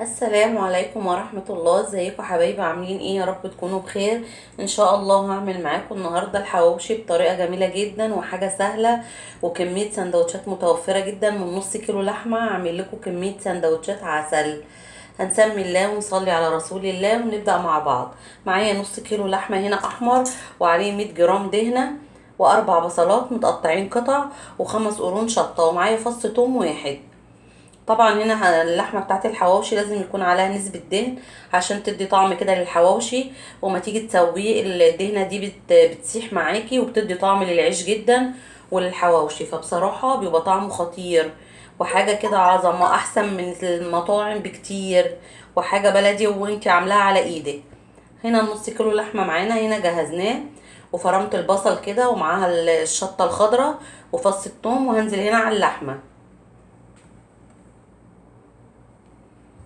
السلام عليكم ورحمة الله. ازيكم حبايبي؟ عاملين ايه؟ يا رب تكونوا بخير. ان شاء الله هعمل معاكم النهاردة الحواوشي بطريقة جميلة جدا وحاجة سهلة، وكمية سندوتشات متوفرة جدا. من نص كيلو لحمة هعمل لكم كمية سندوتشات عسل. هنسمي الله ونصلي على رسول الله ونبدأ مع بعض. معايا نص كيلو لحمة هنا احمر، وعليه 100 جرام دهنة، واربع بصلات متقطعين قطع، وخمس قرون شطة، ومعايا فص توم واحد. طبعا هنا اللحمه بتاعت الحواوشي لازم يكون عليها نسبه دهن عشان تدي طعم كده للحواوشي، وما تيجي تسويه الدهنه دي بتسيح معاكي وبتدي طعم للعيش جدا وللحواوشي. فبصراحه بيبقى طعمه خطير، وحاجه كده عظمه احسن من المطاعم بكتير، وحاجه بلدي وانتي عاملاها على ايدك. هنا نص كيلو لحمه معانا هنا جهزناه، وفرمت البصل كده ومعاها الشطه الخضراء وفص الثوم، وهنزل هنا على اللحمه.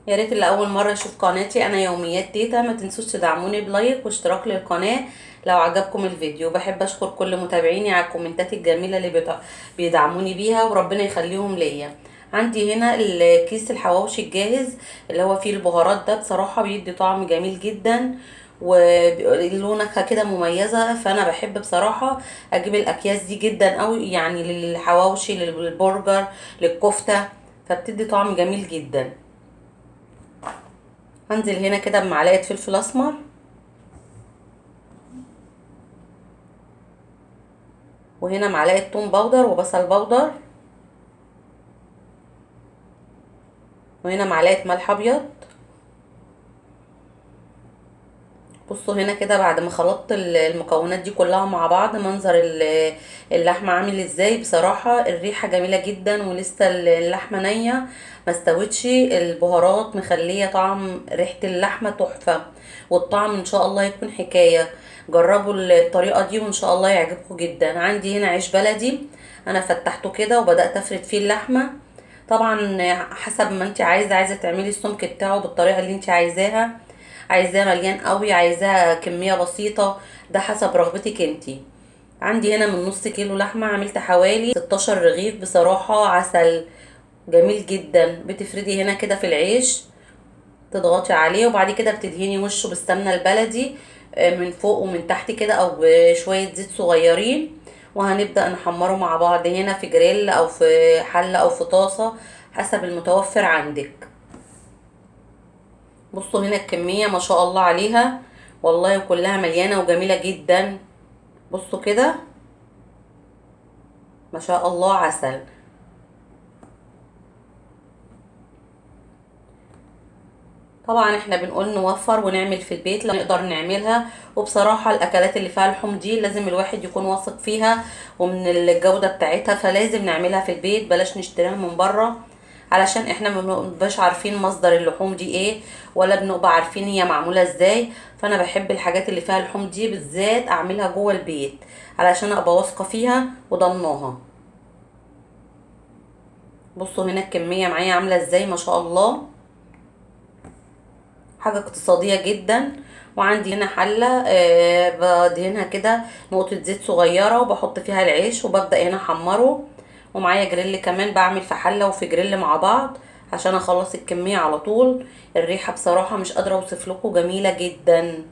يا ريت اللي اول مره يشوف قناتي انا يوميات تيتا ما تنسوش تدعموني بلايك واشتراك للقناه لو عجبكم الفيديو. بحب اشكر كل متابعيني على الكومنتات الجميله اللي بيدعموني بيها، وربنا يخليهم ليا. عندي هنا الكيس الحواوشي الجاهز اللي هو فيه البهارات ده، بصراحه بيدي طعم جميل جدا ولونه نكهه كده مميزه. فانا بحب بصراحه اجيب الاكياس دي جدا قوي، يعني للحواوشي، للبرجر، للكفته، فبتدي طعم جميل جدا. هنزل هنا كده بمعلقه فلفل اسمر، وهنا معلقه توم باودر وبصل باودر، وهنا معلقه ملح ابيض. بصوا هنا كده بعد ما خلطت المكونات دي كلها مع بعض، منظر اللحمه عامل ازاي. بصراحه الريحه جميله جدا، ولسه اللحمه نيه ما استوتش. البهارات مخليه طعم ريحه اللحمه تحفه، والطعم ان شاء الله يكون حكايه. جربوا الطريقه دي وان شاء الله يعجبكم جدا. عندي هنا عيش بلدي، انا فتحته كده وبدات افرد فيه اللحمه. طبعا حسب ما انت عايزه تعملي السمك بتاعه بالطريقه اللي انت عايزاها، عايزاه مليان قوي، عايزاه كميه بسيطه، ده حسب رغبتك انتي. عندي هنا من نص كيلو لحمه عملت حوالي 16 رغيف. بصراحه عسل جميل جدا. بتفردي هنا كده في العيش، تضغطي عليه، وبعد كده بتدهني وشه بالسمنه البلدي من فوق ومن تحت كده، او بشويه زيت صغيرين. وهنبدا نحمره مع بعض هنا في جريل او في حله او في طاسه حسب المتوفر عندك. بصوا هنا الكمية ما شاء الله عليها، والله كلها مليانة وجميلة جدا. بصوا كده ما شاء الله عسل. طبعا احنا بنقول نوفر ونعمل في البيت لو نقدر نعملها. وبصراحة الاكلات اللي فيها لحوم دي لازم الواحد يكون واثق فيها ومن الجودة بتاعتها، فلازم نعملها في البيت، بلاش نشتريها من بره، علشان احنا ما بنبقاش عارفين مصدر اللحوم دي ايه، ولا بنبقى عارفين هي معمولة ازاي. فانا بحب الحاجات اللي فيها لحوم دي بالذات اعملها جوه البيت، علشان ابقى واثقة فيها وضمناها. بصوا هنا الكمية معايا عاملة ازاي، ما شاء الله، حاجة اقتصادية جدا. وعندي هنا حلة بدهنها كده نقطة زيت صغيرة، وبحط فيها العيش وببدأ هنا احمره. ومعايا جريل كمان، بعمل في حلة وفي جريل مع بعض عشان اخلص الكمية على طول. الريحة بصراحة مش قادرة اوصف لكم، جميلة جدا،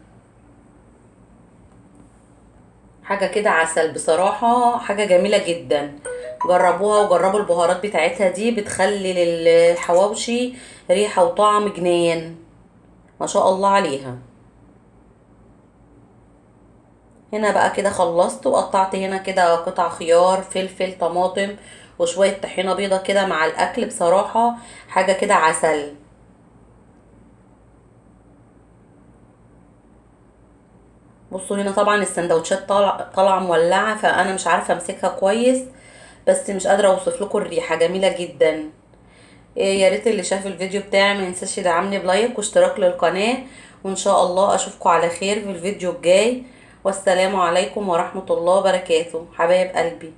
حاجة كده عسل. بصراحة حاجة جميلة جدا، جربوها وجربوا البهارات بتاعتها دي، بتخلي للحواوشي ريحة وطعم جنان، ما شاء الله عليها. هنا بقى كده خلصت، وقطعت هنا كده قطع خيار، فلفل، طماطم، وشوية طحينة بيضة كده مع الأكل. بصراحة حاجة كده عسل. بصوا هنا طبعا السندوتشات طالعة مولعة، فأنا مش عارفة أمسكها كويس، بس مش قادرة أوصف لكم الريحة جميلة جدا. إيه، يا ريت اللي شاف الفيديو بتاعي ما ينساش يدعمني بلايك واشتراك للقناة. وإن شاء الله أشوفكم على خير في الفيديو الجاي. والسلام عليكم ورحمة الله وبركاته حبايب قلبي.